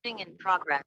In progress.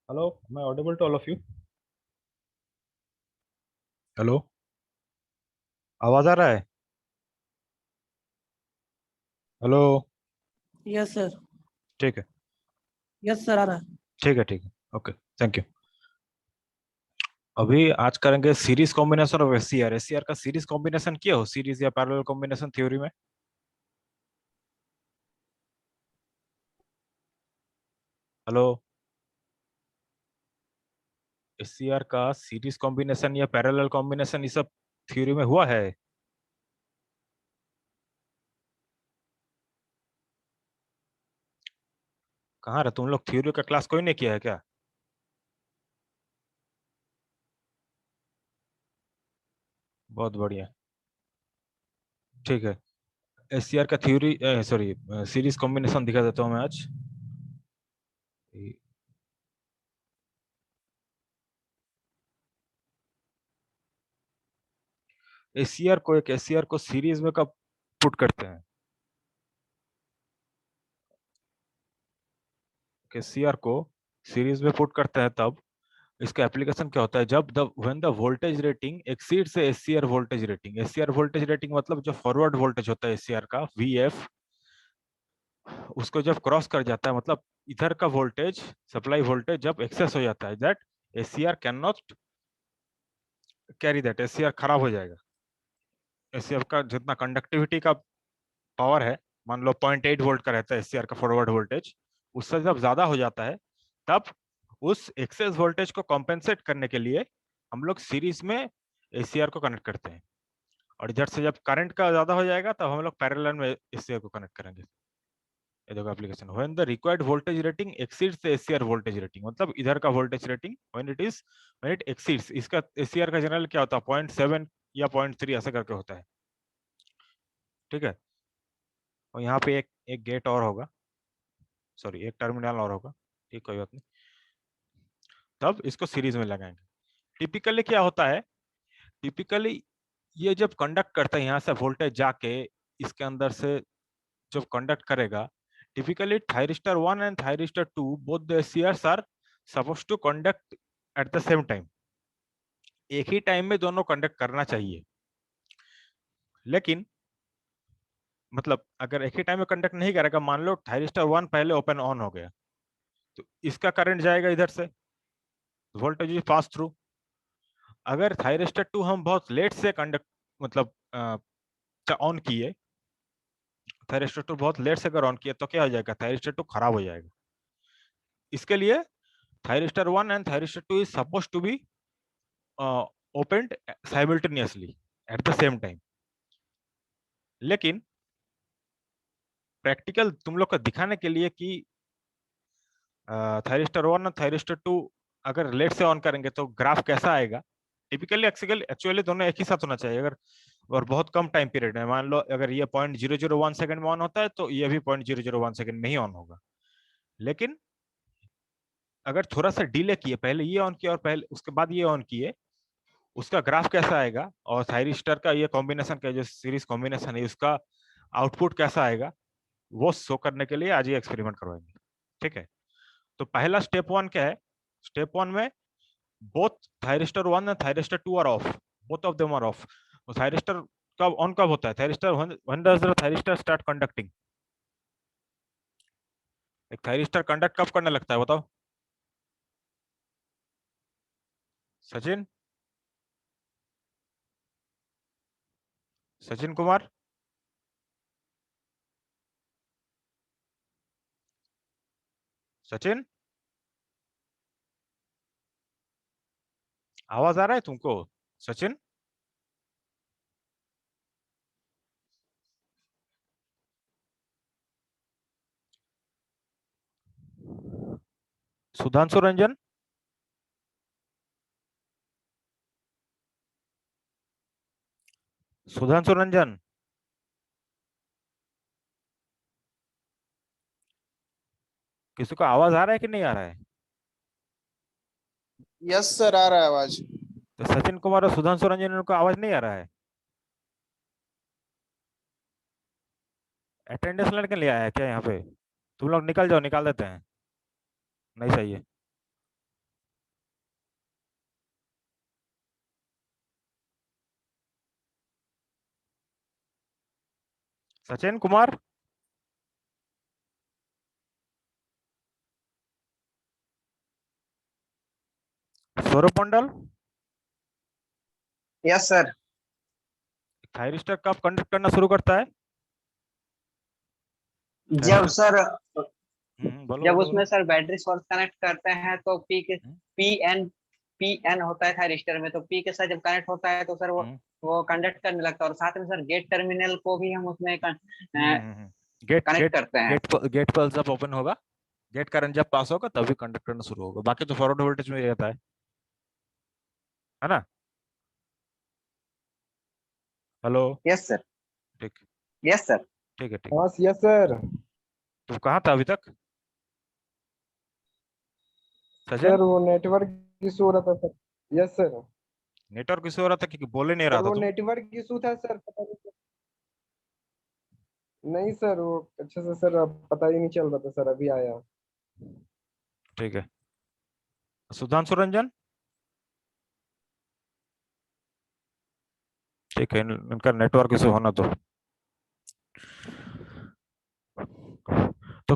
Hello, मैं audible to all of you? Hello, आवाज आ रहा है? हेलो। Yes sir. ठीक है, यस सर, आ रहा है। ठीक है, ओके, थैंक यू। अभी आज करेंगे series combination of SCR. SCR का सीरीज कॉम्बिनेशन किया हो, सीरीज या पैरेलल कॉम्बिनेशन थ्योरी में? हेलो। एससीआर का सीरीज कॉम्बिनेशन या पैरेलल कॉम्बिनेशन ये सब थ्योरी में हुआ है? कहाँ रहे तुम लोग? थ्योरी का क्लास कोई नहीं किया है क्या? बहुत बढ़िया, ठीक है। एससीआर का थ्योरी, सॉरी, सीरीज कॉम्बिनेशन दिखा देता हूँ मैं आज। एससीआर को सीरीज में कब पुट करते हैं? एससीआर को सीरीज में पुट करते हैं तब, इसका एप्लीकेशन क्या होता है, जब the when the voltage rating exceeds SCR voltage rating. SCR voltage rating मतलब जो फॉरवर्ड वोल्टेज होता है एससीआर का, वीएफ, उसको जब क्रॉस कर जाता है, मतलब इधर का वोल्टेज, सप्लाई वोल्टेज जब एक्सेस हो जाता है, that SCR can not carry that, SCR खराब हो जाएगा। एससीआर का जितना कंडक्टिविटी का पावर है, मान लो 0.8 वोल्ट का रहता है एससीआर का फॉरवर्ड वोल्टेज, उससे जब ज्यादा हो जाता है, तब उस एक्सेस वोल्टेज को कॉम्पेंसेट करने के लिए हम लोग सीरीज में एससीआर को कनेक्ट करते हैं। और इधर से जब करंट का ज्यादा हो जाएगा तब हम लोग पैरेलल में एससीआर को कनेक्ट करेंगे। ये देखो application, when the required voltage rating exceeds the SCR voltage rating, मतलब इधर का voltage rating when it exceeds, इसका एससीआर का जनरल क्या होता है, 0.7 या 0.3 ऐसा करके होता है, ठीक है। और यहाँ पे एक एक गेट और होगा, सॉरी एक टर्मिनल और होगा, ठीक, कोई बात नहीं। तब इसको सीरीज में लगाएंगे। टिपिकली क्या होता है, टिपिकली ये जब कंडक्ट करता है यहाँ से वोल्टेज जाके इसके अंदर से जब कंडक्ट करेगा, typically thyristor 1 and thyristor 2 both the SCRs are supposed to conduct at the same time. एक ही टाइम में दोनों कंडक्ट करना चाहिए, लेकिन मतलब अगर एक ही टाइम में कंडक्ट नहीं करेगा, मान लो थायरिस्टर 1 पहले ओपन ऑन हो गया, तो इसका करंट जाएगा इधर से, वोल्टेज पास थ्रू। अगर थायरिस्टर 2 हम बहुत लेट से कंडक्ट मतलब ऑन किए, थायरिस्टर 2 बहुत लेट से अगर ऑन किए तो क्या हो जाएगा, थायरिस्टर 2 खराब हो जाएगा। इसके लिए thyristor 1 and thyristor 2 is suppose to be opened simultaneously at the same time. लेकिन प्रैक्टिकल तुम लोग को दिखाने के लिए कि थायरिस्टर 1 और थायरिस्टर 2 अगर लेट से ऑन करेंगे तो ग्राफ कैसा आएगा, टिपिकली एक्चुअली दोनों एक ही साथ होना चाहिए। अगर और बहुत कम टाइम पीरियड है, मान लो अगर ये 0.001 सेकंड में ऑन होता है तो ये भी 0.001 सेकंड में ही ऑन होगा। लेकिन अगर थोड़ा सा डिले किए, पहले ये ऑन किया और पहले उसके बाद ये ऑन किए, उसका ग्राफ कैसा आएगा, और थायरिस्टर का ये कॉम्बिनेशन का जो सीरीज कॉम्बिनेशन है उसका आउटपुट कैसा आएगा, वो शो करने के लिए आज ये एक्सपेरिमेंट करवाएंगे, ठीक है। तो पहला स्टेप 1 क्या है, स्टेप 1 में both thyristor 1 and thyristor 2 are off, both of them are off. तो थायरिस्टर कब ऑन कब होता है, thyristor when does the thyristor start conducting, एक थायरिस्टर कंडक्ट कब करने लगता है बताओ सचिन, सचिन कुमार, सचिन, आवाज आ रहा है तुमको सचिन? सुधांशु रंजन, सुधांशु रंजन, किसी को आवाज आ रहा है कि नहीं आ रहा है? यस सर, आ रहा है आवाज। तो सचिन कुमार और सुधांशु रंजन, उनको आवाज नहीं आ रहा है? अटेंडेंस लेने के लिए आया है क्या यहाँ पे? तुम लोग निकल जाओ, निकाल देते हैं, नहीं चाहिए। सचिन कुमार, सौरभ मंडल, यस सर। थायरिस्टर कब कंडक्ट करना शुरू करता है? जब थायरिस्टर, सर बोलो जब बोलो उसमें बोलो। सर बैटरी सोर्स कनेक्ट करते हैं तो पी एन होता है थायरिस्टर में, तो पी के साथ जब कनेक्ट होता है तो सर वो कंडक्ट करने लगता है। और साथ में सर गेट टर्मिनल को भी हम उसमें गेट कनेक्ट गेट करते हैं। गेट पर जब ओपन होगा, गेट करंट जब पास होगा तभी कंडक्ट करना शुरू होगा, बाकी तो फॉरवर्ड वोल्टेज में ही रहता है ना। हेलो। Yes sir. ठीक। Yes sir. ठीक है ठीक। हाँ यस सर। तू कहाँ था अभी तक सजन? सर वो नेटवर्क इशू हो रहा था sir. Yes sir. Network issue हो रहा था क्योंकि बोले नहीं रहा सर था वो तुम। नेटवर्क इशू था सर, पता नहीं सर। नहीं सर वो अच्छे से सर अब पता ही नहीं चल रहा था सर, अभी आया। ठीक है। सुधांशु रंजन। ठीक है, इनका नेटवर्क इशू होना तो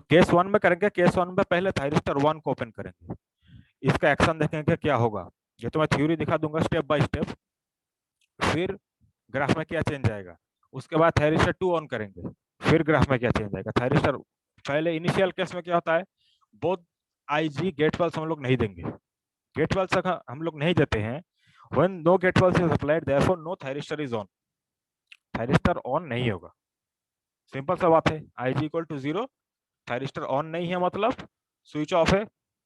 केस वन में करेंगे। केस वन में पहले थायरिस्टर वन को ओपन करेंगे, इसका एक्शन देखेंगे क्या होगा। ये तो मैं थ्योरी दिखा दूंगा स्टेप बाय स्टेप, फिर ग्राफ में क्या चेंज आएगा। उसके बाद थायरिस्टर टू ऑन करेंगे, फिर ग्राफ में क्या चेंज आएगा। थायरिस्टर पहले इनिशियल केस में क्या होता है, बोथ आईजी गेट पल्स हम लोग नहीं देंगे। गेट पल्स हम लोग नहीं देते हैं when no gate pulse is applied therefore no thyristor is on। Thyristor on नहीं होगा, सिंपल सा बात है। IG equal to 0, thyristor on नहीं है मतलब स्विच ऑफ है,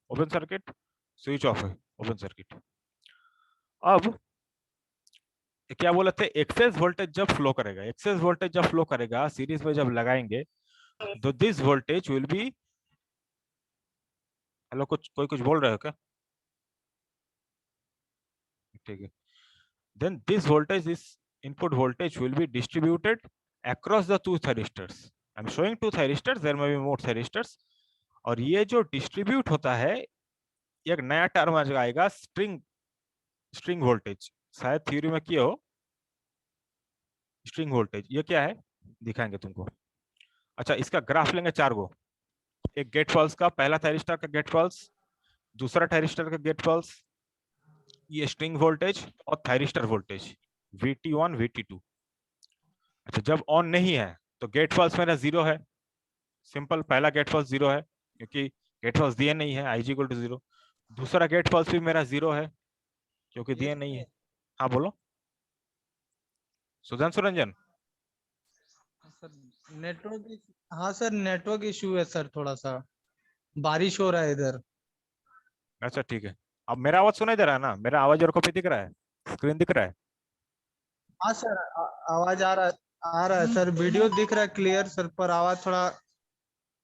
ओपन सर्किट, स्विच ऑफ है, ओपन सर्किट। अब क्या बोले थे, एक्सेस वोल्टेज जब फ्लो करेगा, एक्सेस वोल्टेज जब फ्लो करेगा सीरीज में जब लगाएंगे तो this voltage will be, hello कुछ बोल रहे हो क्या? ठीक है। then this voltage, this input voltage will be distributed across the two thyristors। I'm showing two thyristors, there may be more thyristors। और ये जो डिस्ट्रीब्यूट होता है, एक नया टर्म आएगा स्ट्रिंग वोल्टेज, शायद थ्योरी में किया हो। स्ट्रिंग वोल्टेज ये क्या है दिखाएंगे तुमको। अच्छा, इसका ग्राफ लेंगे 4 गो। एक गेट पल्स का, पहला थायरिस्टर का गेट पल्स, दूसरा थायरिस्टर का गेट पल्स, ये स्ट्रिंग वोल्टेज और थायरिस्टर वोल्टेज VT1 VT2। अच्छा, जब ऑन नहीं है तो गेट पल्स मेरा 0 है, सिंपल, पहला गेट पल्स 0 है क्योंकि गेट पल्स दिए नहीं है, IG इक्वल टू 0। दूसरा गेट पल्स भी मेरा 0 है क्योंकि दिए नहीं है। हाँ बोलो सुधांशु रंजन। सर नेटवर्क, हाँ सर नेटवर्क इशू है सर, थोड़ा सा बारिश हो रहा है इधर। अच्छा ठीक है, अब मेरा आवाज सुनाई दे रहा है ना? मेरा आवाज और कॉपी दिख रहा है, स्क्रीन दिख रहा है? हाँ सर आवाज आ रहा है सर, वीडियो दिख रहा है क्लियर सर, पर आवाज थोड़ा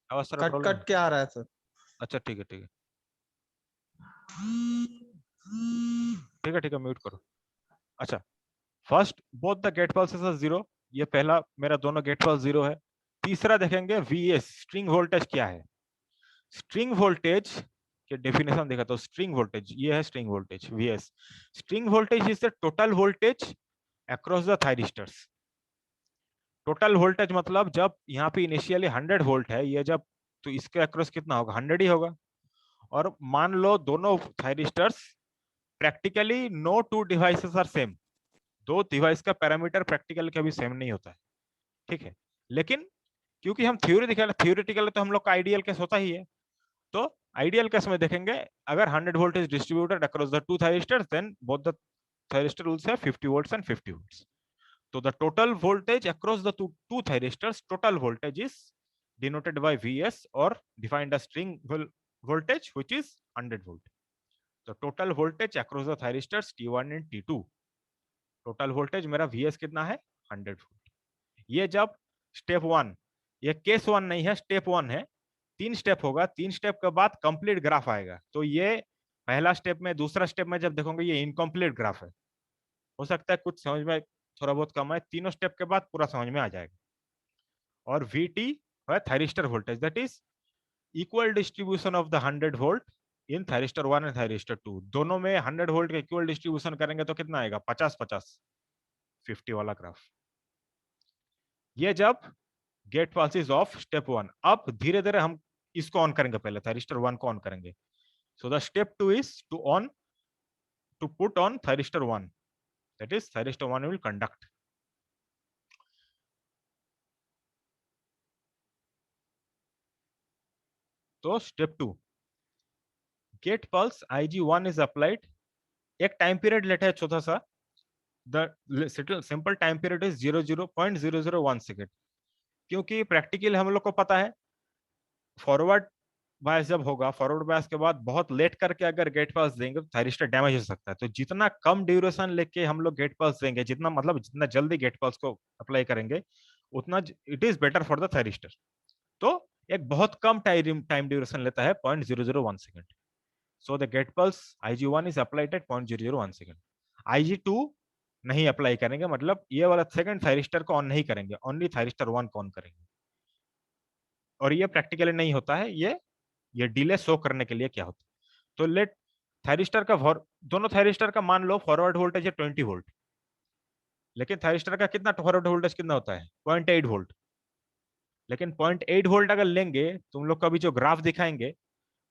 आवाज थोड़ा कट प्रॉब्लम। कट के आ रहा है सर। अच्छा ठीक है ठीक है ठीक है म्यूट करो। अच्छा, first both the gate pulses are 0, ये पहला मेरा दोनों गेट पल्स 0 है। तीसरा देखेंगे VS स्ट्रिंग वोल्टेज क्या है। स्ट्रिंग वोल्टेज के डेफिनेशन देखा तो स्ट्रिंग वोल्टेज ये है, string voltage VS। String voltage is the total voltage across the thyristors. Total voltage मतलब जब यहाँ पे इनिशियली 100 वोल्ट है, ये जब तो इसके अक्रॉस कितना होगा, 100 ही होगा। और मान लो दोनों thyristors practically no two devices are same, दो डिवाइस का पैरामीटर प्रैक्टिकल कभी सेम नहीं होता है, ठीक है। लेकिन क्योंकि हम थ्योरी दिखा, थ्योरेटिकल तो हम लोग का आइडियल केस होता ही है, तो आइडियल केस में देखेंगे अगर 100 volt is distributed across the two thyristors then both the thyristor will have 50 volts and 50 volts। So the total voltage across the two thyristors, total voltage is denoted by VS or defined as string voltage which is 100 volt। So total voltage across the thyristors T1 and T2, total voltage मेरा VS कितना है 100 volt। ये जब step 1, ये case 1 नहीं है, step 1 है। 3 step होगा, 3 स्टेप के बाद कंप्लीट ग्राफ आएगा। तो ये पहला स्टेप में, दूसरा स्टेप में जब देखोगे ये इनकम्प्लीट ग्राफ है। हो सकता है कुछ समझ में थोड़ा बहुत कम है, तीनों स्टेप के बाद पूरा समझ में आ जाएगा। और VT है thyristor voltage, that is equal distribution of the 100 volt in thyristor 1 and thyristor 2। दोनों में 100 वोल्ट का इक्वल डिस्ट्रीब्यूशन करेंगे तो कितना आएगा, 50-50 50 वाला ग्राफ। ये जब gate pulse is off step 1। अब धीरे धीरे हम इसको ऑन करेंगे, पहले थायरिस्टर 1 को ऑन करेंगे। So the step 2 is to put on thyristor 1, that is thyristor 1 will conduct. तो step 2, gate pulse IG1 is applied. एक टाइम पीरियड लेट है छोटा सा, the simple time period is 0.001 second. क्योंकि प्रैक्टिकल हम लोग को पता है फॉरवर्ड बायस जब होगा, फॉरवर्ड बायस के बाद बहुत लेट करके अगर गेट पल्स देंगे तो थायरिस्टर डैमेज हो सकता है। तो जितना कम ड्यूरेशन लेके हम लोग गेट पल्स देंगे, जितना मतलब जितना जल्दी गेट पल्स को अप्लाई करेंगे, उतना it is better for the thyristor. तो एक बहुत कम टाइम ड्यूरेशन लेता है 0.001 second. So the gate pulse IG1 is applied at 0.001 second. IG2 नहीं अप्लाई करेंगे, मतलब ये वाला सेकंड थायरिस्टर को ऑन नहीं करेंगे, ओनली थायरिस्टर 1 को ऑन करेंगे। और ये प्रैक्टिकली नहीं होता है, ये डिले शो करने के लिए क्या होता है। तो लेट थायरिस्टर का दोनों थायरिस्टर का मान लो फॉरवर्ड वोल्टेज है 20 वोल्ट, लेकिन थायरिस्टर का कितना फॉरवर्ड वोल्टेज कितना होता है 0.8 वोल्ट। लेकिन 0.8 वोल्ट अगर लेंगे, तुम लोग कभी जो ग्राफ दिखाएंगे,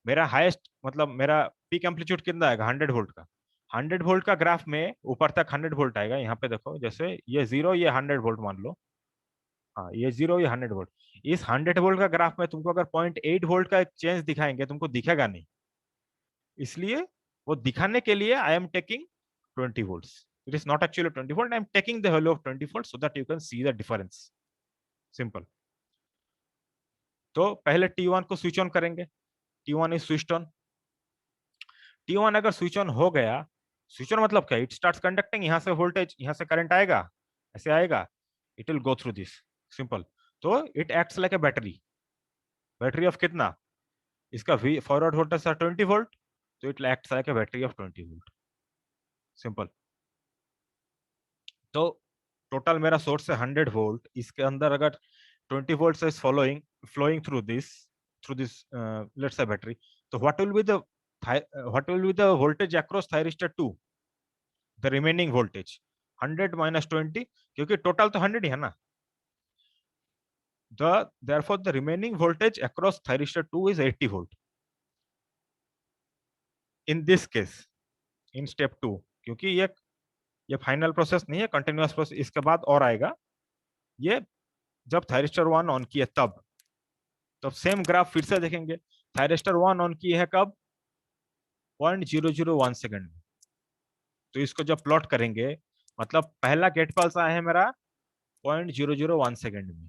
मेरा हाईएस्ट मतलब मेरा पीक एम्पलीट्यूड कितना आएगा 100 वोल्ट का। 100 वोल्ट का ग्राफ में ऊपर तक 100 वोल्ट आएगा। यहाँ पे देखो, जैसे ये 0, ये 100 वोल्ट मान लो, हाँ ये 0, ये 100 वोल्ट। इस 100 वोल्ट का ग्राफ में तुमको अगर 0.8 वोल्ट का एक चेंज दिखाएंगे, तुमको दिखेगा नहीं। इसलिए वो दिखाने के लिए I am taking 20 volts. It is not actually 20 volt, I am taking the value of 20 volt so that you can see the difference. Simple. तो पहले T1 को स्विच ऑन करेंगे। T1 is switched on. T1 अगर switch on हो गया, switch on मतलब क्या, it starts conducting, यहाँ से वोल्टेज, यहाँ से करंट आएगा, ऐसे आएगा, it will go through this. Simple. तो it acts like a battery. Battery of कितना, इसका फॉरवर्ड वोल्टेज है 20 वोल्ट, तो it acts like a battery of 20 volt. Simple. तो टोटल मेरा सोर्स है 100 वोल्ट, इसके अंदर अगर 20 volt is flowing through this let's say battery, so what will be the voltage across thyristor 2, the remaining voltage 100 minus 20, क्योंकि total तो 100 ही है ना। therefore the remaining voltage across thyristor 2 is 80 volt in this case, in step 2, क्योंकि ये final process नहीं है, continuous process इसके बाद और आएगा। ये जब थायरिस्टर 1 ऑन किए तब सेम ग्राफ फिर से देखेंगे। थायरिस्टर 1 ऑन की है कब, 0.001 सेकंड में। तो इसको जब प्लॉट करेंगे, मतलब पहला गेट पल्स आया है मेरा 0.001 सेकंड में।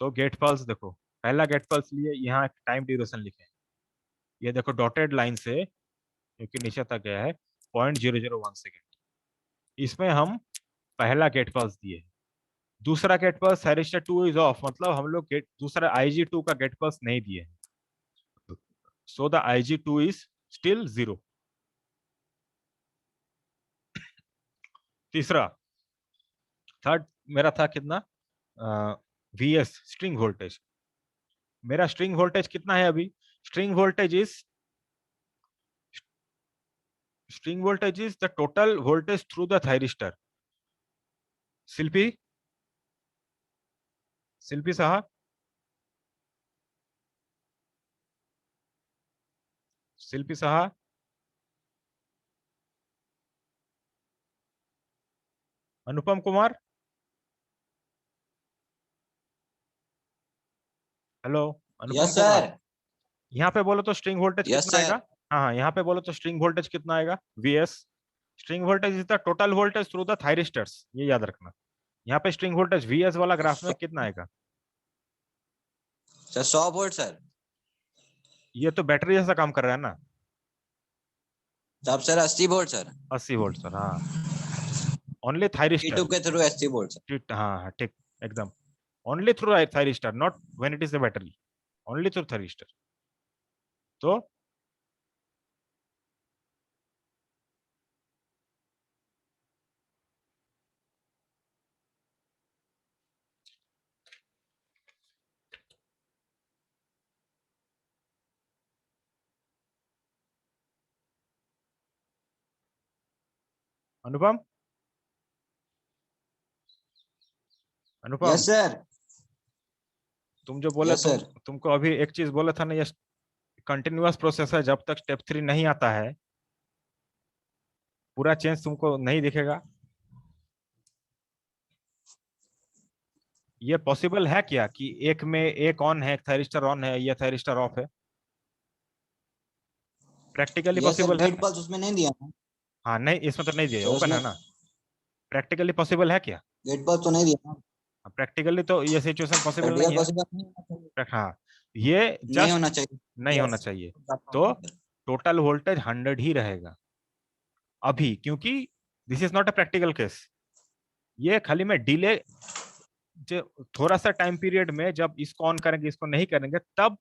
तो गेट पल्स देखो, पहला गेट पल्स लिए, यहाँ टाइम ड्यूरेशन लिखे, ये देखो डॉटेड लाइन से क्योंकि नीचे तक गया है 0.001 सेकंड। इसमें हम पहला गेट पल्स दिए। दूसरा gate pulse thyristor 2 is off, मतलब हम लोग दूसरा IG2 का गेट पल्स नहीं दिए। So the IG2 is still 0। तीसरा, थर्ड मेरा था कितना, VS स्ट्रिंग वोल्टेज। मेरा स्ट्रिंग वोल्टेज कितना है अभी, string voltage is the total voltage through the thyristor. Shilpi साहब, शिल्पी साहब, Anupam Kumar, hello Anupam yes Kumar, sir. यहाँ पे बोलो तो स्ट्रिंग वोल्टेज यस कितना सर। आएगा। हाँ, यहाँ पे बोलो तो स्ट्रिंग वोल्टेज कितना आएगा, VS। String voltage is the total voltage through the thyristors, ये याद रखना। यहाँ पे स्ट्रिंग वोल्टेज VS वाला ग्राफ में कितना आएगा सर 100 वोल्ट सर। ये तो बैटरी जैसा काम कर रहा है ना। तब sir 80 volt sir. 80 volt sir, हाँ, ओनली थायरिस्टर। T2 के थ्रू 80 वोल्ट सर। हाँ ठीक, एकदम, only through thyristor, not when it is a battery, only through thyristor. तो अनुपम, अनुपम, यस सर। तुम जो बोले, Yes, sir. तुमको अभी एक चीज बोला था ना, ये कंटिन्यूअस प्रोसेस है, जब तक स्टेप 3 नहीं आता है पूरा चेंज तुमको नहीं दिखेगा। ये पॉसिबल है क्या कि एक में एक ऑन है, एक थायरिस्टर ऑन है, ये थायरिस्टर ऑफ है? प्रैक्टिकली यस सर, पॉसिबल है? गेट पल्स उसमें नहीं दिया ना। हाँ नहीं, इसमें तो नहीं दिया, सर, ओपन है उसमें- ना। प्रैक्टिकली पॉसिबल है क्या? गेट पल्स तो नहीं दिया ना। प्रैक्टिकली तो ये सिचुएशन पॉसिबल नहीं है। पॉसिबल नहीं है। हाँ, ये नहीं जस्ट होना चाहिए। नहीं Yes. होना चाहिए, तो टोटल वोल्टेज 100 ही रहेगा अभी, क्योंकि this is not a practical case. ये खाली मैं डिले जो थोड़ा सा टाइम पीरियड में जब इसको ऑन करेंगे इसको नहीं करेंगे तब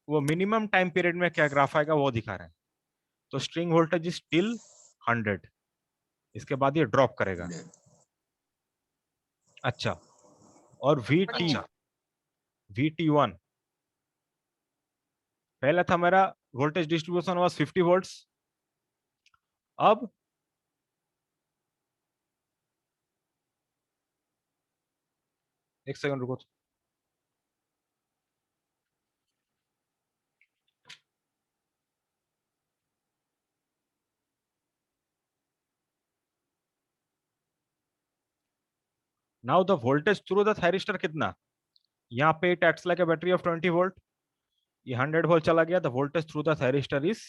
वो मिनिमम टाइम पीरियड में क्या ग्राफ आएगा वो दिखा रहे हैं। तो स्ट्रिंग वोल्टेज इज स्टिल 100, इसके बाद ये ड्रॉप करेगा। अच्छा, और VT1 पहला था मेरा वोल्टेज डिस्ट्रीब्यूशन वाज 50 वोल्ट्स, अब एक सेकंड रुको। Now the voltage through the thyristor कितना, यहाँ पे it acts like a battery of 20 volt, ये 100 वोल्ट चला गया, the voltage through the thyristor is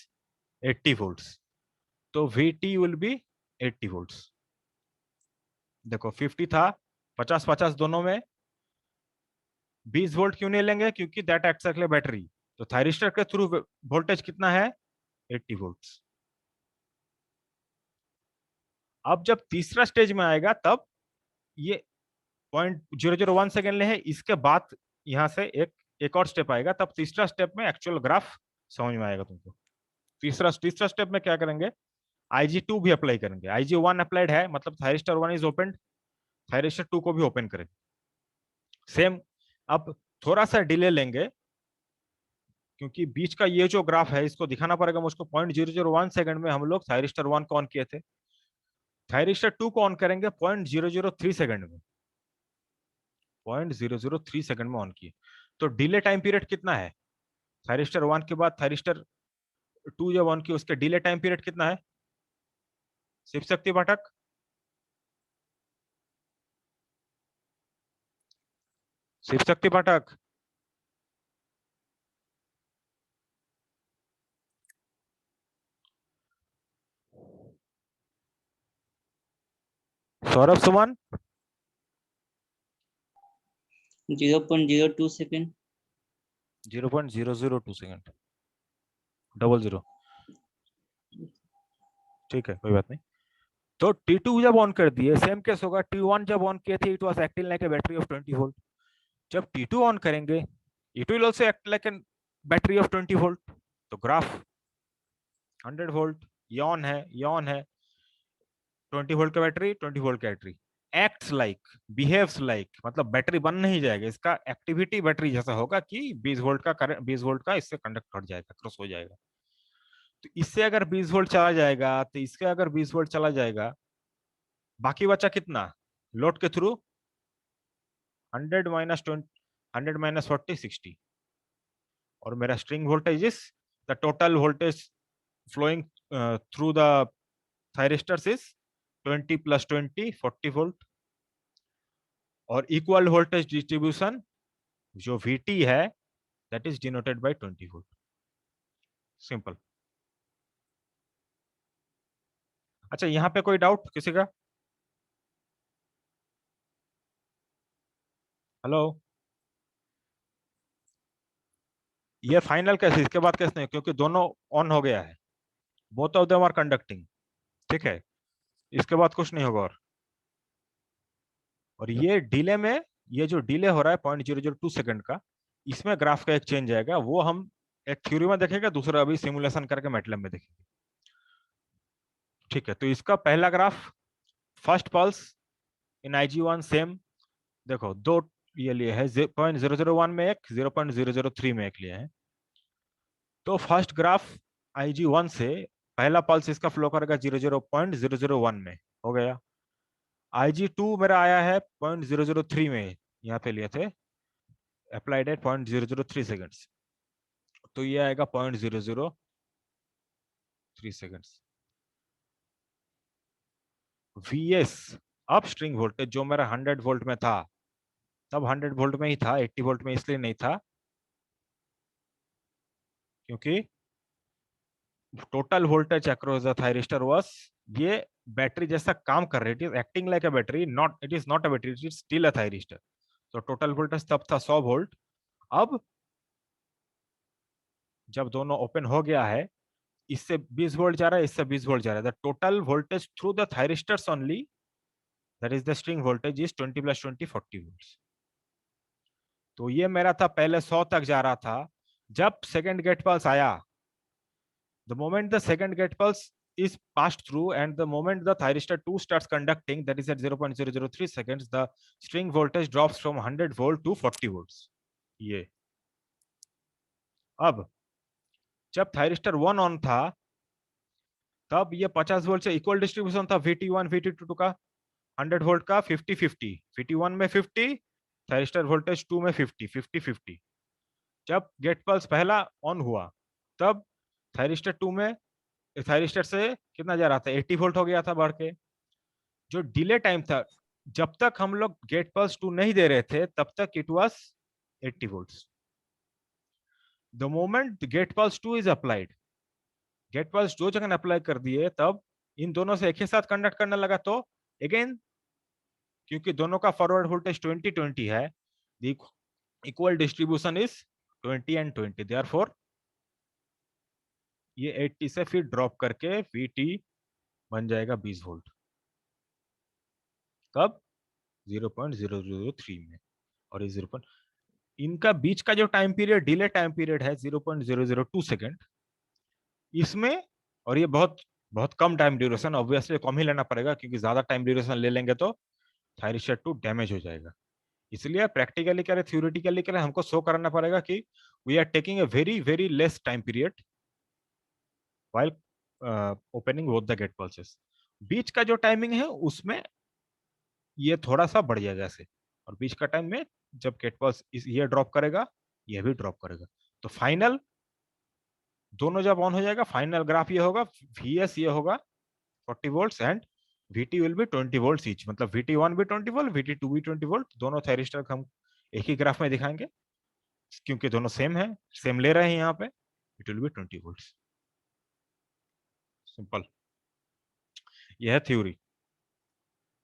80 volts, तो VT विल बी 80 वोल्ट्स। देखो 50 था, 50-50 दोनों में, 20 वोल्ट क्यों नहीं लेंगे, क्योंकि that acts like a battery, तो थायरिस्टर के थ्रू वोल्टेज कितना है 80 वोल्ट्स। अब जब तीसरा स्टेज में आएगा तब ये 0.001 सेकेंड ले है, इसके बाद यहां से एक और स्टेप आएगा, तब तीसरा स्टेप में एक्चुअल ग्राफ समझ में आएगा तुमको। तीसरा स्टेप में क्या करेंगे, IG2 भी अप्लाई करेंगे। IG1 अप्लाइड है, मतलब थायरिस्टर 1 इज ओपन, थायरिस्टर 2 को भी ओपन करेंगे सेम। अब थोड़ा सा डिले लेंगे, क्योंकि बीच का ये जो ग्राफ है इसको दिखाना पड़ेगा मुझको। 0.001 सेकंड में हम लोग थायरिस्टर 1 को ऑन किए थे, थायरिस्टर 2 को ऑन करेंगे 0.003 सेकंड में, 0.003 सेकंड में ऑन किए, तो डिले टाइम पीरियड कितना है, थायरिस्टर 1 के बाद थायरिस्टर 2 जब ऑन किए उसके डिले टाइम पीरियड कितना है, शिव शक्ति पाठक? शिव शक्ति पाठक, सौरभ सुमन? 0.02 सेकंड। 0.002 सेकंड, 00, ठीक है कोई बात नहीं। तो T2 जब ऑन कर दिए सेम केस होगा, T1 जब ऑन किए थे it was acting like a battery of 20 volt, जब T2 ऑन करेंगे it will also act like a battery of 20 volt, तो ग्राफ 100 वोल्ट, ये ऑन है, ये ऑन है, 20 वोल्ट का बैटरी, 20 वोल्ट का battery, acts like, behaves like, मतलब बैटरी बन नहीं जाएगा, इसका एक्टिविटी बैटरी जैसा होगा कि 20 वोल्ट का करंट, 20 वोल्ट का इससे कंडक्ट हट जाएगा, क्रॉस हो जाएगा। तो इससे अगर 20 वोल्ट चला जाएगा, तो इसके अगर 20 वोल्ट चला जाएगा, बाकी बचा कितना लोड के थ्रू, 100 माइनस 20, 100 माइनस 40, 60, और मेरा string voltage is the total voltage flowing through the thyristors is 20 plus 20, 40 volt, और इक्वल वोल्टेज डिस्ट्रीब्यूशन जो VT है that is denoted by 20 volt, simple. अच्छा, यहाँ पे कोई डाउट किसी का? हेलो, ये फाइनल केस, इसके बाद केस नहीं, क्योंकि दोनों ऑन हो गया है, both of them are conducting, ठीक है, इसके बाद कुछ नहीं होगा। और ये डिले में, ये जो डिले हो रहा है 0.002 सेकंड का, इसमें ग्राफ का एक चेंज आएगा, वो हम एक थ्योरी में देखेंगे, दूसरा अभी सिमुलेशन करके मैटलैब में देखेंगे, ठीक है। तो इसका पहला ग्राफ, फर्स्ट पल्स इन IG1 सेम, देखो दो ये लिए है, 0.001 में एक, 0.003 में एक लिए है। तो फर्स्ट ग्राफ IG1 से पहला पल्स इसका फ्लो करेगा 0.001 में, हो गया। IG2 मेरा आया है 0.003 में, यहाँ पे लिए थे, अप्लाइड एट 0.003 सेकेंड्स, तो ये आएगा 0.003 सेकेंड्स। VS अब स्ट्रिंग वोल्टेज जो मेरा 100 वोल्ट में था, तब 100 वोल्ट में ही था, 80 वोल्ट में इसलिए नहीं था क्योंकि total voltage across the thyristor was, ये बैटरी जैसा काम कर रही, it is acting like a battery, not, it is not a battery, it is still a thyristor. तो टोटल वोल्टेज तब था 100 वोल्ट, अब जब दोनों ओपन हो गया है, इससे 20 वोल्ट जा रहा है, इससे 20 वोल्ट जा रहा है, the total voltage through the thyristors only, that is the string voltage, is 20 + 20 40 volts. तो ये मेरा था पहले 100 तक जा रहा था। जब सेकंड गेट पल्स आया, the moment the second gate pulse is passed through and the moment the thyristor 2 starts conducting, that is at 0.003 seconds, the string voltage drops from 100 volt to 40 volts। ये अब जब thyristor 1 on था, तब ये 50 volt से equal distribution था VT1 VT2 का, 100 volt का 50-50, VT1 में 50, थायरिस्टर वोल्टेज 2 में 50-50-50। जब गेट पल्स पहला ऑन हुआ, तब थायरिस्टर 2 में थायरिस्टर से कितना जा रहा था, 80 वोल्ट हो गया था बढ़ के। जो डिले टाइम था, जब तक हम लोग गेट पल्स 2 नहीं दे रहे थे, तब तक it was 80 volts. The moment gate pulse 2 is applied, gate pulse 2 जगह अप्लाई कर दिए, तब इन दोनों से एक ही साथ कंडक्ट करने लगा। तो अगेन, क्योंकि दोनों का फॉरवर्ड वोल्टेज 20-20 है, the equal distribution is 20 and 20, therefore ये 80 से फिर ड्रॉप करके VT बन जाएगा 20 वोल्ट। कब? 0.003 में। और ये 0. इनका बीच का जो time period, delay time period है 0.002 सेकेंड इसमें, और ये बहुत बहुत कम टाइम ड्यूरेशन, ऑब्वियसली कम ही लेना पड़ेगा, क्योंकि ज्यादा टाइम ड्यूरेशन ले लेंगे तो थायरिस्टर 2 डैमेज हो जाएगा। इसलिए प्रैक्टिकली करें, थ्योरेटिकली करें, हमको शो करना पड़ेगा कि we are taking a very very less time period while opening both the gate pulses। बीच का जो टाइमिंग है उसमें ये थोड़ा सा बढ़ जाएगा ऐसे, और बीच का टाइम में जब गेट पल्स ये ड्रॉप करेगा, ये भी ड्रॉप करेगा, तो फाइनल दोनों जब ऑन हो जाएगा, फाइनल ग्राफ ये होगा, VS ये होगा 40 volts and VT will be 20 volts each, मतलब VT1 भी 20 वोल्ट, VT2 भी 20 वोल्ट, दोनों थायरिस्टर हम एक ही ग्राफ में दिखाएंगे, क्योंकि दोनों सेम है, सेम ले रहे हैं यहाँ पे, it will be 20 volts. Simple, यह है थ्योरी।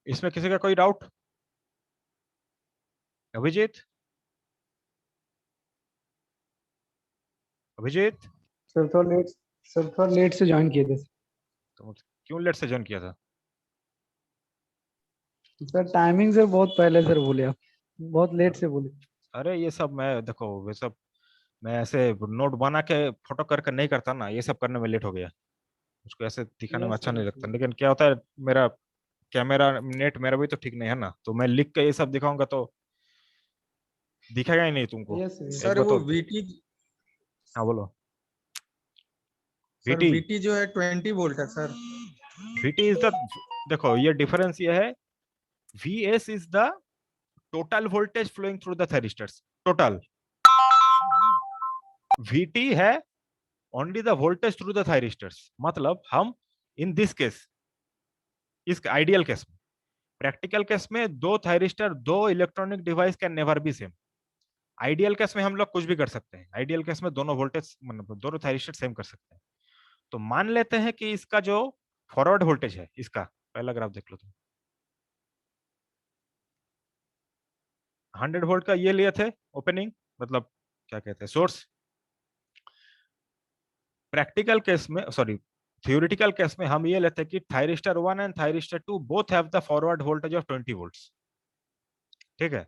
इसमें किसी का कोई डाउट? अभिजीत? अभिजीत सर थोड़ा लेट से ज्वाइन किए थे तो क्यों लेट से ज्वाइन किया था? सर। टाइमिंग से बहुत पहले सर बोले आप, बहुत लेट से बोले। अरे ये सब मैं देखो, वे सब मैं ऐसे नोट बना के फोटो करके नहीं करता ना, ये सब करने में लेट हो गया, उसको ऐसे दिखाने में अच्छा नहीं लगता। लेकिन क्या होता है, मेरा कैमरा नेट मेरा भी तो ठीक नहीं है ना, तो मैं लिख के ये सब दिखाऊंगा तो दिखेगा ही नहीं तुमको। सर वो VT, हाँ बोलो। सर VT जो है 20 वोल्ट है सर। VT इज द, देखो ये डिफरेंस ये है, VS is the total voltage flowing through the thyristors, total. VT है only the voltage through the thyristors, मतलब हम इन दिस केस, इस आइडियल केस में, प्रैक्टिकल केस में दो थायरिस्टर, दो electronic device can never be same. Ideal case में हम लोग कुछ भी कर सकते हैं, आइडियल केस में दोनों वोल्टेज, मतलब दोनों थायरिस्टर सेम कर सकते हैं। तो मान लेते हैं कि इसका जो फॉरवर्ड वोल्टेज है, इसका पहला ग्राफ देख लो तुम, 100 वोल्ट का ये लिए थे ओपनिंग, मतलब क्या कहते हैं, सोर्स। प्रैक्टिकल केस में, सॉरी थ्योरेटिकल केस में हम ये लेते हैं कि thyristor 1 and thyristor 2 both have the forward voltage of 20 volts. ठीक है,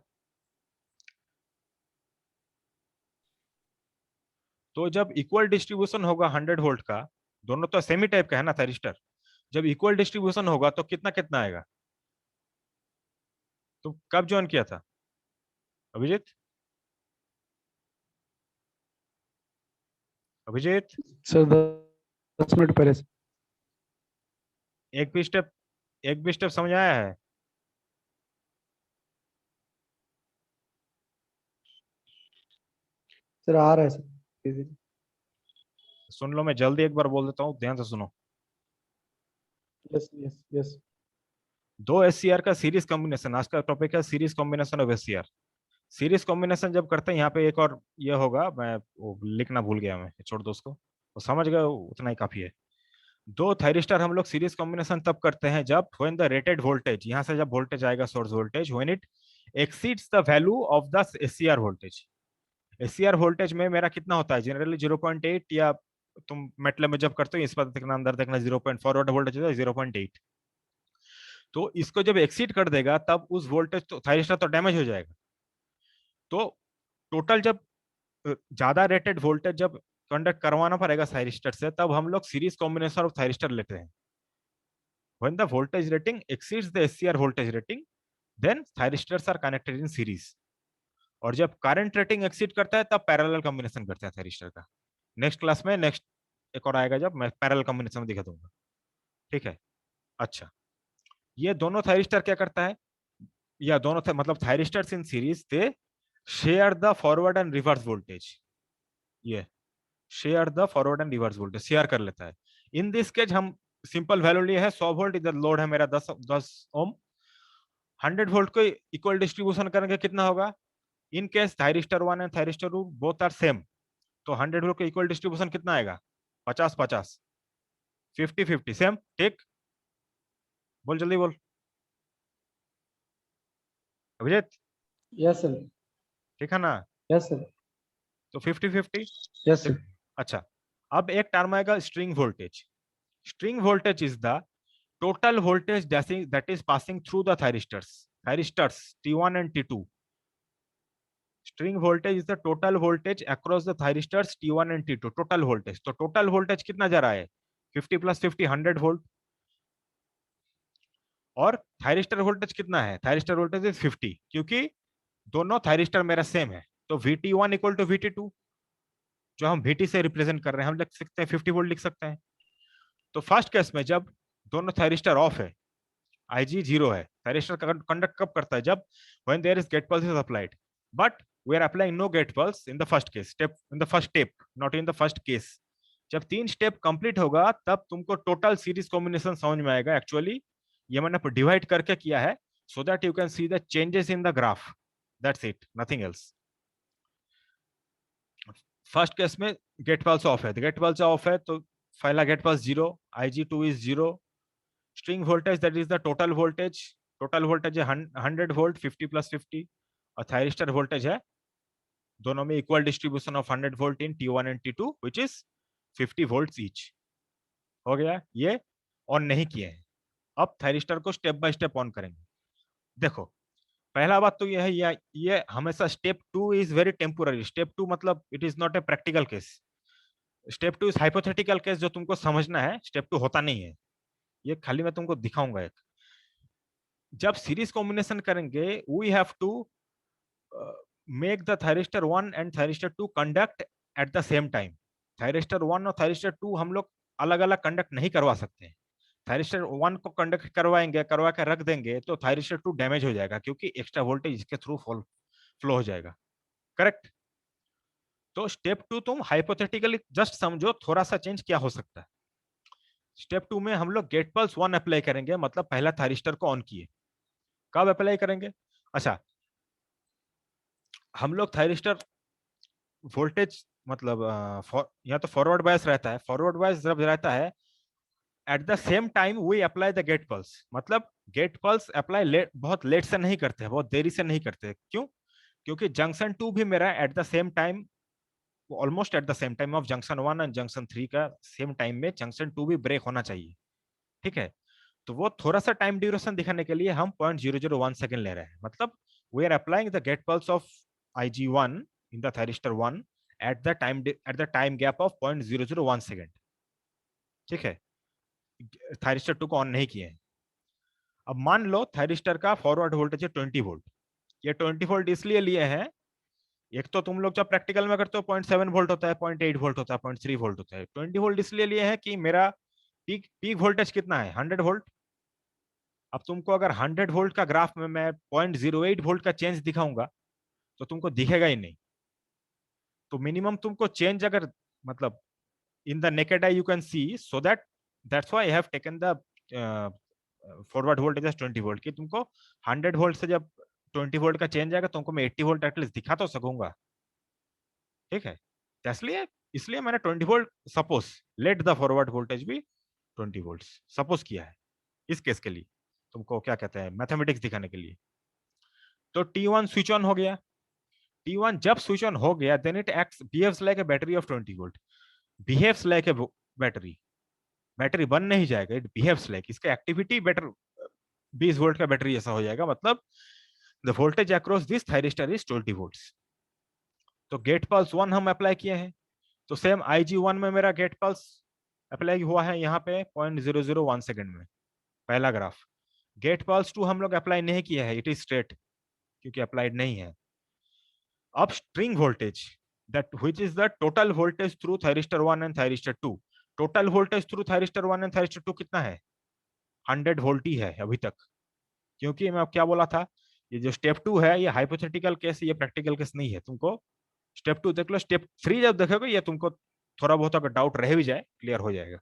तो जब इक्वल डिस्ट्रीब्यूशन होगा 100 वोल्ट का, दोनों तो सेमी टाइप का है ना थायरिस्टर, जब इक्वल डिस्ट्रीब्यूशन होगा तो कितना कितना आएगा? तो कब ज्वाइन किया था अभिजीत? अभिजीत सर 10 मिनट पहले से। एक भी स्टेप समझ आया है? सर आ रहा है सर, सुन लो, मैं जल्दी एक बार बोल देता हूँ, ध्यान से सुनो। Yes yes yes. दो SCR का सीरीज कॉम्बिनेशन, आज का टॉपिक है series combination of SCR। Series combination जब करते हैं, यहाँ पे एक और ये होगा, मैं वो लिखना भूल गया, मैं छोड़ दो उसको, वो समझ गए, उतना ही काफी है। दो थायरिस्टर हम लोग सीरीज कॉम्बिनेशन तब करते हैं जब व्हेन द रेटेड वोल्टेज, यहाँ से जब वोल्टेज आएगा source voltage, when it exceeds the value of the SCR voltage. SCR voltage में मेरा कितना होता है जनरली 0.8, या तुम मेटलब में जब करते हो इस पर देखना, अंदर देखना 0. फॉरवर्ड वोल्टेज होता है 0.8। तो इसको जब एक्सीड कर देगा तब उस वोल्टेज तो थायरिस्टर तो डैमेज हो जाएगा। तो टोटल जब ज्यादा रेटेड वोल्टेज जब कंडक्ट करवाना पड़ेगा थायरिस्टर से, तब हम लोग सीरीज कॉम्बिनेशन ऑफ थायरिस्टर लेते हैं। When the voltage rating exceeds the SCR voltage rating, then thyristors are connected in series. और जब करंट रेटिंग एक्सीड करता है तब पैरेलल कॉम्बिनेशन करते हैं थायरिस्टर का। नेक्स्ट क्लास में नेक्स्ट एक और आएगा जब मैं पैरेलल कॉम्बिनेशन में दिखा दूंगा, ठीक है। अच्छा, ये दोनों थायरिस्टर क्या करता है, या दोनों मतलब thyristors in series they share the forward and reverse voltage. ये share the forward and reverse voltage share कर लेता है। इन दिस केस हम सिंपल वैल्यू लिए है 100 वोल्ट, इधर लोड है मेरा 10 ओम। 100 वोल्ट को इक्वल डिस्ट्रीब्यूशन करेंगे कितना होगा, in case thyristor 1 and thyristor 2 both are same, तो 100 वोल्ट को इक्वल डिस्ट्रीब्यूशन कितना आएगा 50-50, 50-50 सेम। ठीक, बोल जल्दी बोल अभिजीत, यस सर। ठीक है ना। Yes sir. तो 50-50। Yes sir. अच्छा, अब एक टर्म आएगा string voltage. String voltage is the total voltage that is passing through the thyristors T1 and T2. String voltage is the total voltage across the thyristors T1 and T2, total voltage। तो total voltage कितना जा रहा है 50 + 50 100 volt, और thyristor voltage कितना है, thyristor voltage is 50, क्योंकि दोनों थायरिस्टर मेरा सेम है। तो VT1 = VT2, जो हम VT से रिप्रेजेंट कर रहे हैं हम लिख सकते हैं 50 वोल्ट लिख सकते हैं। तो फर्स्ट केस में जब दोनों थायरिस्टर ऑफ है, IG 0 है, थायरिस्टर कंडक्ट कब करता है, जब when there is gate pulse is applied, but we are applying no gate pulse in the first case, in the first step, not in the first case। जब 3 step complete होगा तब तुमको total series combination समझ में आएगा। Actually ये मैंने divide करके किया है so that you can see the changes in the graph, that's it, nothing else। First case में गेट पल्स ऑफ है, गेट पल्स ऑफ है तो पहला gate pulse 0, IG2 is 0। String voltage that is the total voltage है 100 volt 50 + 50, और thyristor voltage है दोनों में equal distribution of 100 volt in T1 and T2 which is 50 volts each. हो गया, ये ऑन नहीं किए हैं। अब थायरिस्टर को स्टेप बाय स्टेप ऑन करेंगे। देखो, पहला बात तो ये है, ये हमेशा step 2 is very temporary. Step 2 मतलब it is not a practical case, step 2 is hypothetical case जो तुमको समझना है। स्टेप 2 होता नहीं है, ये खाली मैं तुमको दिखाऊंगा। एक जब सीरीज कॉम्बिनेशन करेंगे we have to make the thyristor 1 and thyristor 2 conduct at the same time. Thyristor 1 और थायरिस्टर 2 हम लोग अलग अलग कंडक्ट नहीं करवा सकते हैं। थायरिस्टर 1 को कंडक्ट करवा के रख देंगे तो थायरिस्टर 2 डैमेज हो जाएगा, क्योंकि एक्स्ट्रा वोल्टेज इसके थ्रू फ्लो हो जाएगा। करेक्ट। तो स्टेप 2 तुम हाइपोथेटिकली जस्ट समझो थोड़ा सा चेंज क्या हो सकता है। स्टेप 2 में हम लोग गेट पल्स 1 अप्लाई करेंगे, मतलब पहला थायरिस्टर को ऑन किए। कब अप्लाई करेंगे, अच्छा हम लोग थायरिस्टर वोल्टेज मतलब यहाँ तो फॉरवर्ड बायस रहता है, फॉरवर्ड बायस जब रहता है at the same time we apply the gate pulse. मतलब गेट पल्स अप्लाई बहुत लेट से नहीं करते हैं, बहुत देरी से नहीं करते। क्यों, क्योंकि जंक्शन 2 भी मेरा eight the same time, almost eight the same time of junction 1 and junction 3 का सेम टाइम में जंक्शन 2 भी ब्रेक होना चाहिए। ठीक है, तो वो थोड़ा सा टाइम ड्यूरेशन दिखाने के लिए हम 0.001 सेकंड ले रहे हैं। मतलब we are applying the gate pulse of IG1 in the thyristor 1 at the time gap of 0.001 second. ठीक है, थायरिस्टर 2 को ऑन नहीं किए हैं। अब मान लो थायरिस्टर का फॉरवर्ड वोल्टेज है 20 वोल्ट। ये 20 वोल्ट इसलिए लिए हैं, एक तो तुम लोग जब प्रैक्टिकल में करते हो 0.7 वोल्ट होता है, 0.8 वोल्ट होता है, 0.3 वोल्ट होता है। 20 वोल्ट इसलिए लिए हैं कि मेरा पीक वोल्टेज कितना है 100 वोल्ट। अब तुमको अगर 100 वोल्ट का ग्राफ में मैं 0.08 वोल्ट का चेंज दिखाऊंगा तो तुमको दिखेगा ही नहीं। तो मिनिमम तुमको चेंज अगर मतलब in the naked eye you can see, so that's why I have taken the forward voltage as 20 volt कि तुमको 100 वोल्ट से जब 20 वोल्ट का चेंज आएगा तुमको मैं 80 वोल्ट एटलीस्ट दिखा तो सकूंगा। ठीक है, इसलिए मैंने 20 volt suppose let the forward voltage भी 20 वोल्ट सपोज किया है इस केस के लिए, तुमको क्या कहते हैं मैथमेटिक्स दिखाने के लिए। तो T1 स्विच ऑन हो गया। T1 जब स्विच ऑन हो गया, then it acts behaves like a battery of 20 volt, behaves like a battery, battery बन नहीं जाएगा, इट बिहेव्स लाइक, इसका एक्टिविटी बेटर 20 वोल्ट का बैटरी जैसा हो जाएगा, मतलब the voltage across this thyristor is 20 volts. तो गेट पल्स 1 हम अप्लाई किए हैं, तो सेम IG1 में मेरा गेट पल्स अप्लाई हुआ है यहाँ पे 0.001 सेकंड में, पहला ग्राफ। गेट पल्स 2 हम लोग अप्लाई नहीं किया है, इट इज स्ट्रेट क्योंकि अप्लाइड नहीं है। अब string voltage, that which is the total voltage through thyristor 1 and thyristor 2, total voltage through thyristor 1 and thyristor 2 कितना है? 100 वोल्ट ही है अभी तक, क्योंकि मैं अब क्या बोला था, ये जो स्टेप 2 है ये हाइपोथेटिकल केस, ये प्रैक्टिकल केस नहीं है। तुमको स्टेप 2 देख लो, स्टेप 3 जब देखोगे ये तुमको थोड़ा बहुत अगर डाउट रह भी जाए क्लियर हो जाएगा।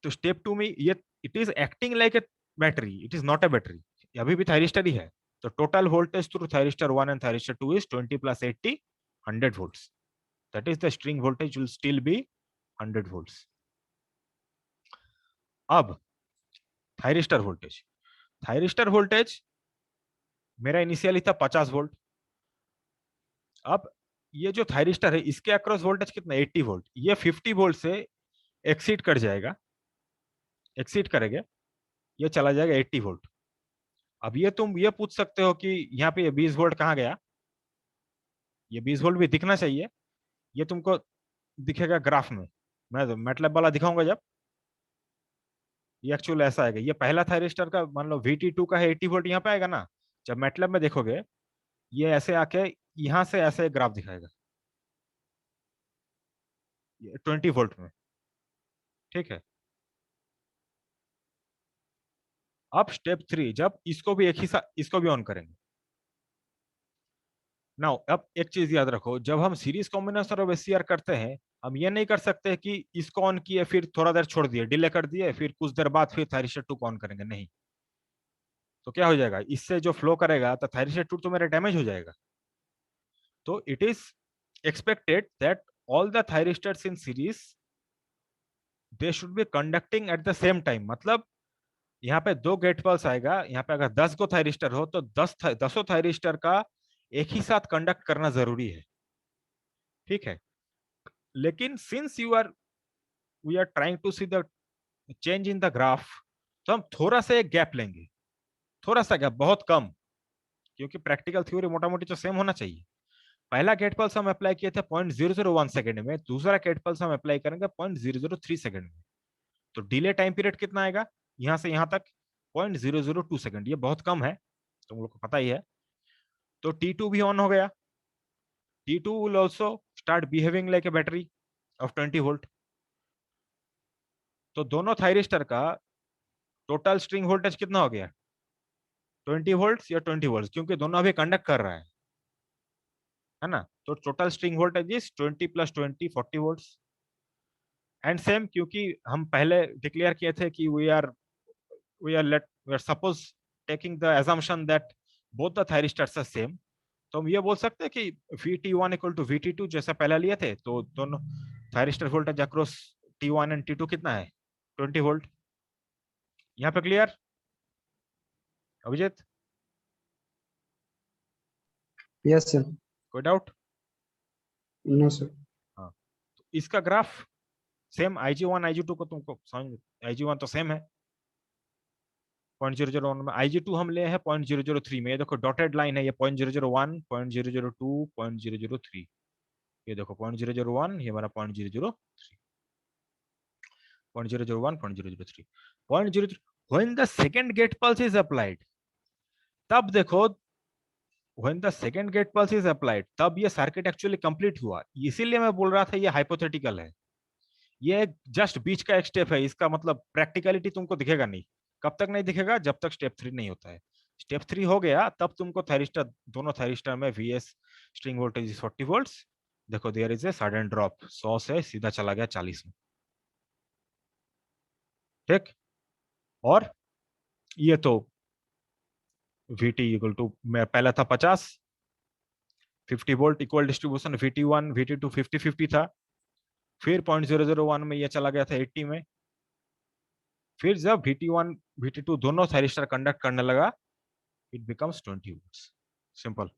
तो स्टेप 2 में ये it is acting like a battery, it is not a battery, अभी भी थायरिस्टर ही है। तो total voltage through thyristor 1 and thyristor 2 is 20 + 80 100 volts, that is the string voltage will still be 100 volts। अब थायरिस्टर वोल्टेज, थायरिस्टर वोल्टेज मेरा initially था 50 volt. अब ये जो थायरिस्टर है इसके अक्रॉस वोल्टेज कितना, 80 वोल्ट, ये 50 वोल्ट से एक्सीड कर जाएगा, एक्सीड करेगा, ये चला जाएगा 80 वोल्ट। अब ये तुम ये पूछ सकते हो कि यहाँ पे ये 20 वोल्ट कहाँ गया, ये 20 वोल्ट भी दिखना चाहिए, ये तुमको दिखेगा ग्राफ में, मैं मैटलैब वाला दिखाऊंगा जब, ये एक्चुअल ऐसा आएगा। ये पहला थायरिस्टर का मान लो VT2 का है 80 वोल्ट, यहाँ पे आएगा ना, जब मैटलैब में देखोगे ये ऐसे आके यहां से ऐसे ग्राफ दिखाएगा 20 वोल्ट में, ठीक है। अब स्टेप 3, जब इसको भी एक ही साथ इसको भी ऑन करेंगे। नाउ अब एक चीज याद रखो, जब हम सीरीज कॉम्बिनेशन ऑफ SCR करते हैं, हम ये नहीं कर सकते कि इसको ऑन किए फिर थोड़ा देर छोड़ दिए, डिले कर दिए, फिर कुछ देर बाद फिर थायरिस्टर 2 को ऑन करेंगे, नहीं। तो क्या हो जाएगा, इससे जो फ्लो करेगा तो थायरिस्टर 2 तो मेरा डैमेज हो जाएगा। तो it is expected that all the thyristors in series they should be conducting eight the same time, मतलब यहाँ पे 2 गेट पल्स आएगा, यहाँ पे अगर 10 को थायरिस्टर हो तो 10 थायरिस्टर का एक ही साथ कंडक्ट करना जरूरी है, ठीक है। लेकिन since we are trying to see the change in the graph, तो हम थोड़ा सा एक गैप लेंगे, थोड़ा सा गैप, बहुत कम, क्योंकि प्रैक्टिकल थ्योरी मोटा मोटी तो सेम होना चाहिए। पहला गेट पल्स हम अप्लाई किए थे 0.001 सेकंड में, दूसरा गेट पल्स हम अप्लाई करेंगे 0.003 सेकंड में। तो डिले टाइम पीरियड कितना आएगा यहां से यहां तक, 0.002 सेकंड, ये बहुत कम है, तुम लोग को पता ही है। तो T2 भी ऑन हो गया, T2 will also start behaving like a battery of 20 volt। तो दोनों थायरिस्टर का टोटल स्ट्रिंग वोल्टेज कितना हो गया, 20 वोल्ट्स या 20 वोल्ट्स, क्योंकि दोनों अभी कंडक्ट कर रहा है ना। तो total string voltage is 20 + 20 40 volts. And same, क्योंकि हम पहले डिक्लेयर किए थे कि we are suppose taking the assumption that both the thyristors are same, तो हम ये बोल सकते हैं कि VT1 = VT2 जैसा पहले लिए थे, तो दोनों thyristor voltage across T1 and T2 कितना है, 20 वोल्ट। यहाँ पे क्लियर अभिजीत? Yes sir. कोई डाउट? No sir. हाँ, तो इसका ग्राफ सेम IG1 IG2 को तुमको समझ, IG1 तो सेम है 0.001 में, IG2 हम ले हैं 0.003 में, ये देखो डॉटेड लाइन है, ये 0.001 0.002 0.003, ये देखो 0.001, ये हमारा 0.003 0.001 0.003 0.03। when the second gate pulse is applied, तब देखो when the second gate pulse is applied, तब ये सर्किट एक्चुअली कंप्लीट हुआ। इसीलिए मैं बोल रहा था ये हाइपोथेटिकल है, ये जस्ट बीच का एक स्टेप है, इसका मतलब प्रैक्टिकलिटी तुमको दिखेगा नहीं। कब तक नहीं दिखेगा, जब तक स्टेप 3 नहीं होता है। स्टेप 3 हो गया तब तुमको थायरिस्टर, दोनों थायरिस्टर में VS string voltage is 40 volts, देखो there is a sudden drop, 100 से सीधा चला गया 40 में, ठीक। और ये तो VT = मैं पहला था 50 50 volt, equal distribution VT1 VT2 50-50 था, फिर 0.001 में ये चला गया था 80 में, फिर जब VT1 VT2 दोनों थायरिस्टर कंडक्ट करने लगा, इट बिकम्स 20 वोल्ट्स, सिंपल।